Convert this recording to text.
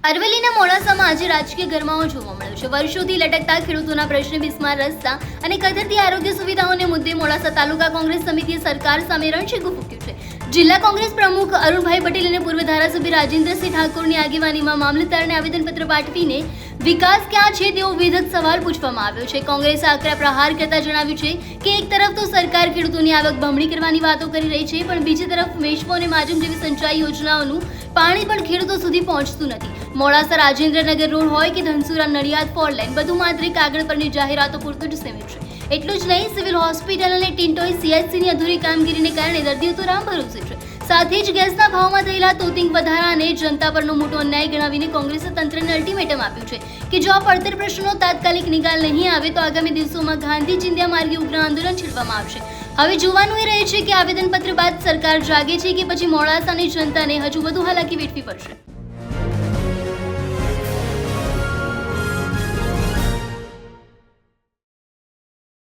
અરવલ્લીના મોડાસામાં આજે રાજકીય ગરમાવો જોવા મળ્યો છે। વર્ષોથી લટકતા ખેડૂતોના પ્રશ્ન બિસ્માર રસ્તા અને કદરતી આરોગ્ય સુવિધાઓને મુદ્દે મોડાસા તાલુકા કોંગ્રેસ સમિતિએ સરકાર સામે રણશીકું ફૂંક્યું છે। જિલ્લા કોંગ્રેસ પ્રમુખ અરુણભાઈ પટેલ અને પૂર્વ ધારાસભ્ય રાજેન્દ્રસિંહ ઠાકોરની આગેવાનીમાં મામલતદારને આવેદનપત્ર પાઠવીને વિકાસ ક્યાં છે તેવો વિધક સવાલ પૂછવામાં આવ્યો છે। કોંગ્રેસે આકરા પ્રહાર કરતા જણાવ્યું છે કે એક તરફ તો સરકાર ખેડૂતોની આવક બમણી કરવાની વાતો કરી રહી છે, પણ બીજી તરફ મેશવો અને માજમ જેવી સિંચાઈ યોજનાઓનું પાણી પણ ખેડૂતો સુધી પહોંચતું નથી। મોડાસા રાજેન્દ્રનગર રોડ હોય કે ધનસુરા નડિયાદ ફોર લાઈન બધું માત્ર કાગળ પરની જાહેરાતો પૂરતું જ સીમિત છે। એટલું જ નહીં, સિવિલ હોસ્પિટલ અને ટિન્ટોય સીએચસીની અધૂરી કામગીરીને કારણે દર્દીઓ તો રામ ભરોસે છે। સાથે જ ગેસના ભાવમાં થયેલા તોતિંગ વધારાને જનતા પરનો મોટો અન્યાય ગણાવીને કોંગ્રેસે તંત્રને અલ્ટિમેટમ આપ્યું છે કે જો આ પડતર પ્રશ્નનો તાત્કાલિક નિકાલ નહીં આવે તો આગામી દિવસોમાં ગાંધી ચિંધ્યા માર્ગે ઉગ્ર આંદોલન છેડવામાં આવશે। હવે જોવાનું એ રહે છે કે આવેદનપત્ર બાદ સરકાર જાગે છે કે પછી મોડાસાની જનતાને હજુ વધુ હાલાકી વેઠવી પડશે।